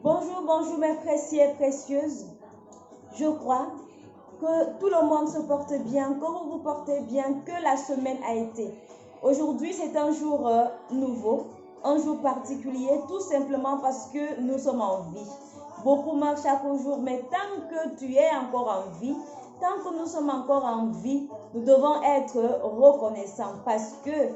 Bonjour, bonjour mes précieux et précieuses. Je crois que tout le monde se porte bien, que vous vous portez bien, que la semaine a été. Aujourd'hui, c'est un jour nouveau, un jour particulier, tout simplement parce que nous sommes en vie. Beaucoup marchent chaque jour, mais tant que tu es encore en vie, tant que nous sommes encore en vie, nous devons être reconnaissants parce que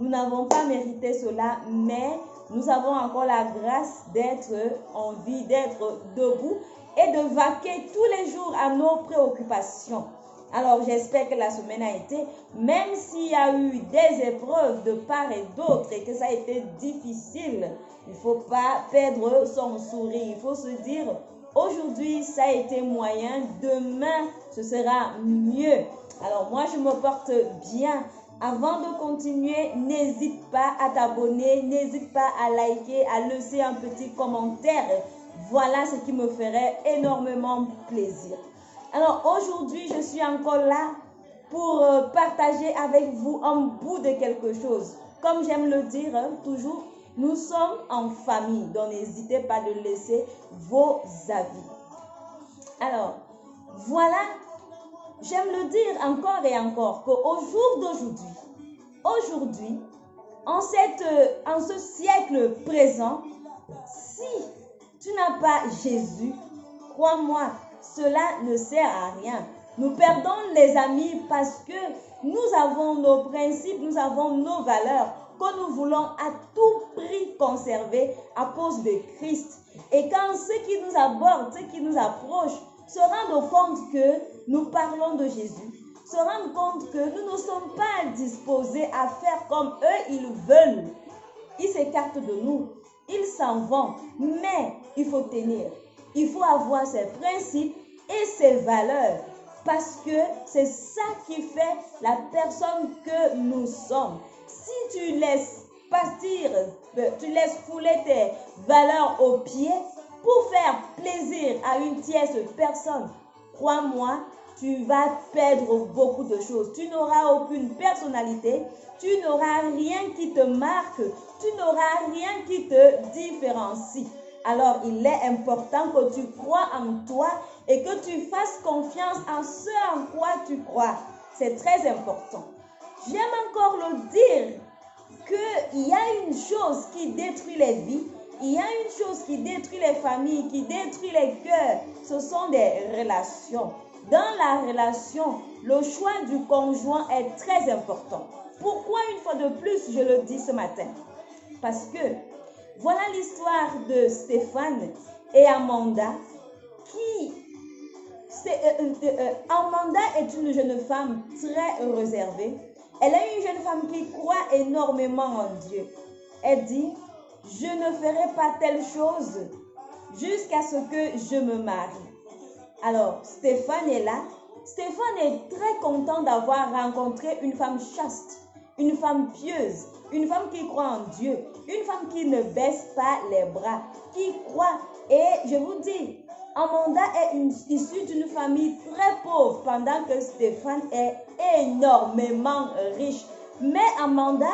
nous n'avons pas mérité cela, mais nous avons encore la grâce d'être en vie, d'être debout et de vaquer tous les jours à nos préoccupations. Alors j'espère que la semaine a été, même s'il y a eu des épreuves de part et d'autre et que ça a été difficile, il ne faut pas perdre son sourire. Il faut se dire, aujourd'hui ça a été moyen, demain ce sera mieux. Alors moi je me porte bien. Avant de continuer, n'hésite pas à t'abonner, n'hésite pas à liker, à laisser un petit commentaire. Voilà ce qui me ferait énormément plaisir. Alors aujourd'hui, je suis encore là pour partager avec vous un bout de quelque chose. Comme j'aime le dire toujours, nous sommes en famille, donc n'hésitez pas de laisser vos avis. Alors, voilà. J'aime le dire encore et encore qu'au jour d'aujourd'hui, en ce siècle présent, si tu n'as pas Jésus, crois-moi, cela ne sert à rien. Nous perdons les amis parce que nous avons nos principes, nous avons nos valeurs que nous voulons à tout prix conserver à cause de Christ. Et quand ceux qui nous abordent, ceux qui nous approchent, se rendent compte que nous parlons de Jésus, se rendent compte que nous ne sommes pas disposés à faire comme eux ils veulent. Ils s'écartent de nous, ils s'en vont, mais il faut tenir. Il faut avoir ses principes et ses valeurs parce que c'est ça qui fait la personne que nous sommes. Si tu laisses partir, tu laisses fouler tes valeurs aux pieds, pour faire plaisir à une tierce personne, crois-moi, tu vas perdre beaucoup de choses. Tu n'auras aucune personnalité, tu n'auras rien qui te marque, tu n'auras rien qui te différencie. Alors, il est important que tu crois en toi et que tu fasses confiance en ce en quoi tu crois. C'est très important. J'aime encore le dire qu'il y a une chose qui détruit les vies. Il y a une chose qui détruit les familles, qui détruit les cœurs, ce sont des relations. Dans la relation, le choix du conjoint est très important. Pourquoi une fois de plus je le dis ce matin? Parce que voilà l'histoire de Stéphane et Amanda Amanda est une jeune femme très réservée. Elle est une jeune femme qui croit énormément en Dieu. Elle dit: je ne ferai pas telle chose jusqu'à ce que je me marie. Alors, Stéphane est là. Stéphane est très content d'avoir rencontré une femme chaste, une femme pieuse, une femme qui croit en Dieu, une femme qui ne baisse pas les bras, qui croit. Et je vous dis, Amanda est issue d'une famille très pauvre pendant que Stéphane est énormément riche. Mais Amanda,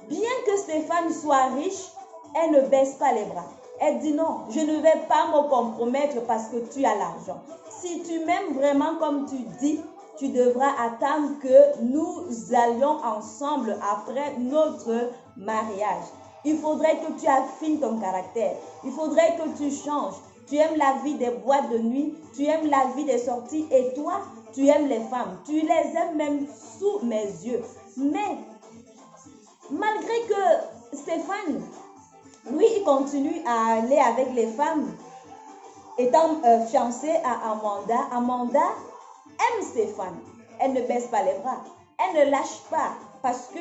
bien que Stéphane soit riche, elle ne baisse pas les bras. Elle dit non, je ne vais pas me compromettre parce que tu as l'argent. Si tu m'aimes vraiment comme tu dis, tu devras attendre que nous allions ensemble après notre mariage. Il faudrait que tu affines ton caractère. Il faudrait que tu changes. Tu aimes la vie des boîtes de nuit, tu aimes la vie des sorties et toi, tu aimes les femmes. Tu les aimes même sous mes yeux. Mais malgré que Stéphane, lui, il continue à aller avec les femmes, étant fiancé à Amanda. Amanda aime Stéphane. Elle ne baisse pas les bras. Elle ne lâche pas parce que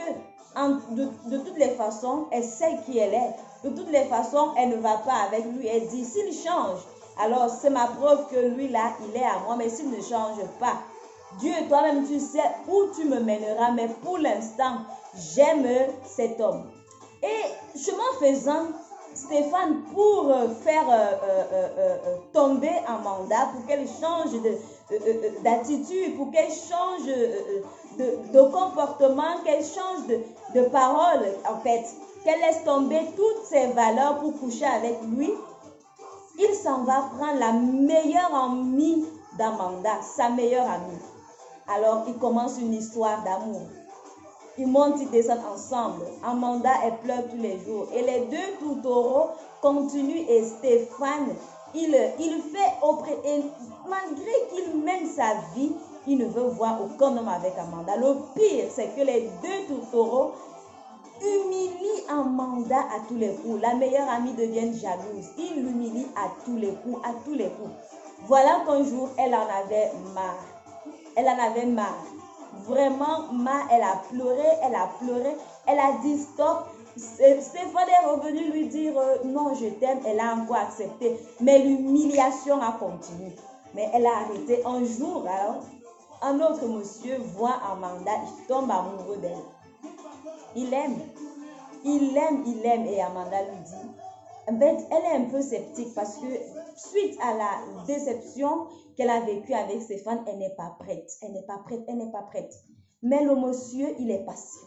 de toutes les façons, elle sait qui elle est. De toutes les façons, elle ne va pas avec lui. Elle dit, s'il change, alors c'est ma preuve que lui là, il est à moi. Mais s'il ne change pas, Dieu, toi-même, tu sais où tu me mèneras. Mais pour l'instant, j'aime cet homme. Et chemin faisant, Stéphane, pour faire tomber Amanda, pour qu'elle change d'attitude, pour qu'elle change de comportement, qu'elle change de parole, en fait, qu'elle laisse tomber toutes ses valeurs pour coucher avec lui, il s'en va prendre la meilleure amie d'Amanda, sa meilleure amie. Alors, ils commencent une histoire d'amour. Ils montent, ils descendent ensemble. Amanda, elle pleure tous les jours. Et les deux tourtereaux continuent et Stéphane, il fait auprès. Et malgré qu'il mène sa vie, il ne veut voir aucun homme avec Amanda. Le pire, c'est que les deux tourtereaux humilient Amanda à tous les coups. La meilleure amie devient jalouse. Il l'humilie à tous les coups, à tous les coups. Voilà qu'un jour, elle en avait marre. Elle en avait marre. Vraiment, elle a pleuré, elle a dit stop. Stéphane est revenu lui dire non, je t'aime, elle a encore accepté. Mais l'humiliation a continué. Mais elle a arrêté. Un jour, alors, un autre monsieur voit Amanda, il tombe amoureux d'elle. Il aime. Et Amanda lui dit, en fait, elle est un peu sceptique parce que suite à la déception qu'elle a vécue avec Stéphane, elle n'est pas prête. Mais le monsieur, il est patient.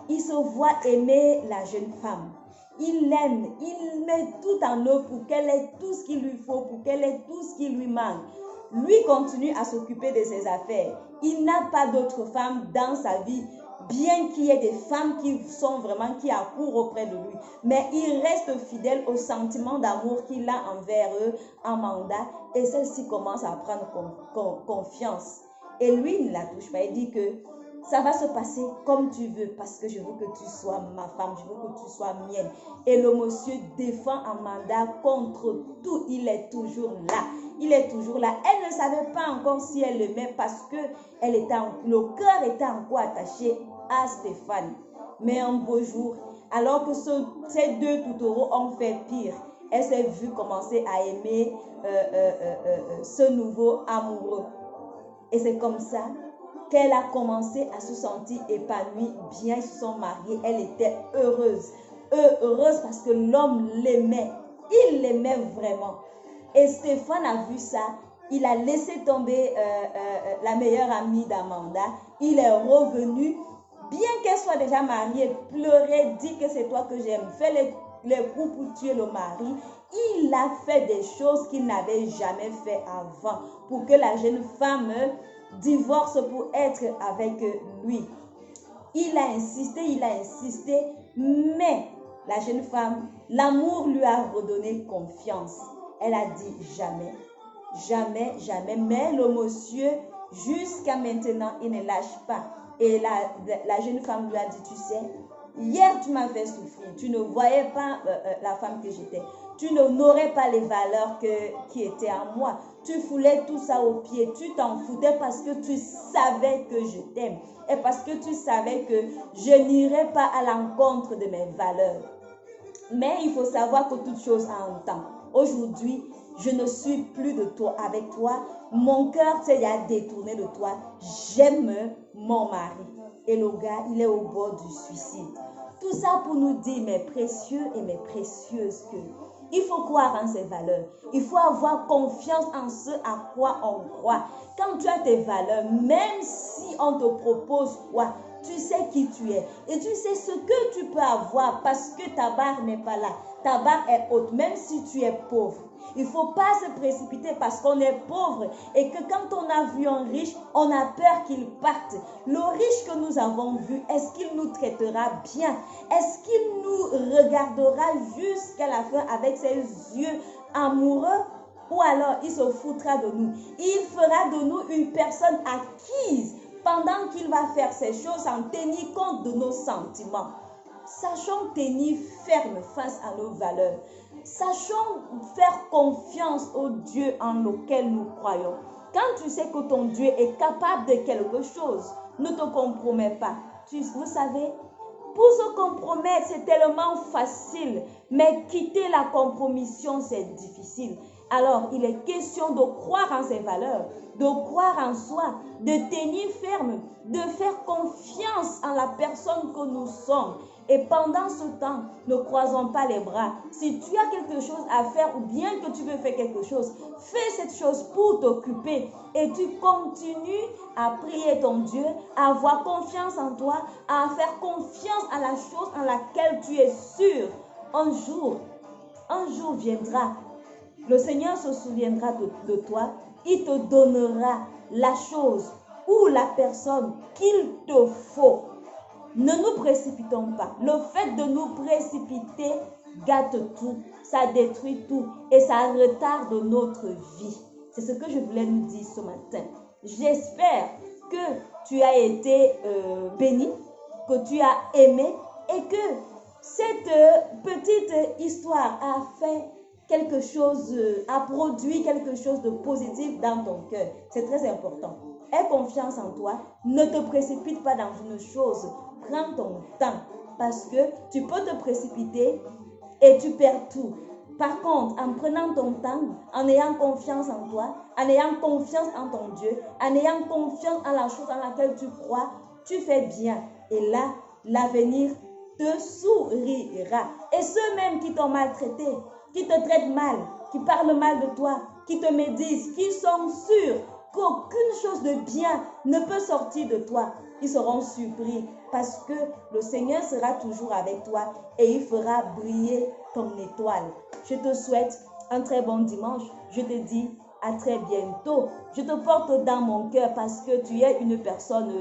Il se voit aimer la jeune femme. Il l'aime. Il met tout en œuvre pour qu'elle ait tout ce qu'il lui faut, pour qu'elle ait tout ce qui lui manque. Lui continue à s'occuper de ses affaires. Il n'a pas d'autres femmes dans sa vie, bien qu'il y ait des femmes qui accourent auprès de lui. Mais il reste fidèle au sentiment d'amour qu'il a envers Amanda, et celle-ci commence à prendre confiance. Et lui, il ne la touche pas. Il dit que ça va se passer comme tu veux, parce que je veux que tu sois ma femme, je veux que tu sois mienne. Et le monsieur défend Amanda contre tout. Il est toujours là. Elle ne savait pas encore si elle l'aimait parce que le cœur était encore attaché à Stéphane. Mais un beau jour, alors que ces deux tourtereaux ont fait pire, elle s'est vue commencer à aimer ce nouveau amoureux. Et c'est comme ça qu'elle a commencé à se sentir épanouie. Bien, ils se sont mariés. Elle était heureuse. Heureuse parce que l'homme l'aimait. Il l'aimait vraiment. Et Stéphane a vu ça. Il a laissé tomber la meilleure amie d'Amanda. Il est revenu. Bien qu'elle soit déjà mariée, pleurer, dit que c'est toi que j'aime. Fais les coups pour tuer le mari. Il a fait des choses qu'il n'avait jamais fait avant pour que la jeune femme divorce pour être avec lui. Il a insisté, mais la jeune femme, l'amour lui a redonné confiance. Elle a dit jamais. Mais le monsieur, jusqu'à maintenant, il ne lâche pas. Et la jeune femme lui a dit, tu sais, hier tu m'as fait souffrir. Tu ne voyais pas la femme que j'étais. Tu n'aurais pas les valeurs qui étaient en moi. Tu foulais tout ça au pied. Tu t'en foutais parce que tu savais que je t'aime. Et parce que tu savais que je n'irais pas à l'encontre de mes valeurs. Mais il faut savoir que toute chose a un temps. Aujourd'hui, je ne suis plus avec toi. Mon cœur s'est détourné de toi. J'aime mon mari. Et le gars, il est au bord du suicide. Tout ça pour nous dire, mes précieux et mes précieuses, que il faut croire en ses valeurs. Il faut avoir confiance en ce à quoi on croit. Quand tu as tes valeurs, même si on te propose quoi, tu sais qui tu es. Et tu sais ce que tu peux avoir parce que ta barre n'est pas là. Ta barre est haute, même si tu es pauvre. Il ne faut pas se précipiter parce qu'on est pauvre et que quand on a vu un riche, on a peur qu'il parte. Le riche que nous avons vu, est-ce qu'il nous traitera bien? Est-ce qu'il nous regardera jusqu'à la fin avec ses yeux amoureux? Ou alors il se foutra de nous? Il fera de nous une personne acquise pendant qu'il va faire ces choses sans tenir compte de nos sentiments. Sachons tenir ferme face à nos valeurs. Sachons faire confiance au Dieu en lequel nous croyons. Quand tu sais que ton Dieu est capable de quelque chose, ne te compromets pas. Vous savez, pour se compromettre, c'est tellement facile, mais quitter la compromission, c'est difficile. Alors, il est question de croire en ses valeurs, de croire en soi, de tenir ferme, de faire confiance en la personne que nous sommes. Et pendant ce temps, ne croisons pas les bras. Si tu as quelque chose à faire ou bien que tu veux faire quelque chose, fais cette chose pour t'occuper. Et tu continues à prier ton Dieu, à avoir confiance en toi, à faire confiance à la chose en laquelle tu es sûr. Un jour, un jour viendra, le Seigneur se souviendra de toi, il te donnera la chose ou la personne qu'il te faut. Ne nous précipitons pas. Le fait de nous précipiter gâte tout, ça détruit tout et ça retarde notre vie. C'est ce que je voulais nous dire ce matin. J'espère que tu as été béni, que tu as aimé et que cette petite histoire a fait quelque chose, a produit quelque chose de positif dans ton cœur. C'est très important. Aie confiance en toi. Ne te précipite pas dans une chose. Prends ton temps parce que tu peux te précipiter et tu perds tout. Par contre, en prenant ton temps, en ayant confiance en toi, en ayant confiance en ton Dieu, en ayant confiance en la chose en laquelle tu crois, tu fais bien. Et là, l'avenir te sourira. Et ceux-mêmes qui t'ont maltraité, qui te traitent mal, qui parlent mal de toi, qui te médisent, qui sont sûrs qu'aucune chose de bien ne peut sortir de toi, ils seront surpris parce que le Seigneur sera toujours avec toi et il fera briller ton étoile. Je te souhaite un très bon dimanche. Je te dis à très bientôt. Je te porte dans mon cœur parce que tu es une personne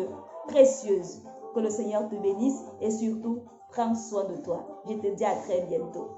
précieuse. Que le Seigneur te bénisse et surtout, prends soin de toi. Je te dis à très bientôt.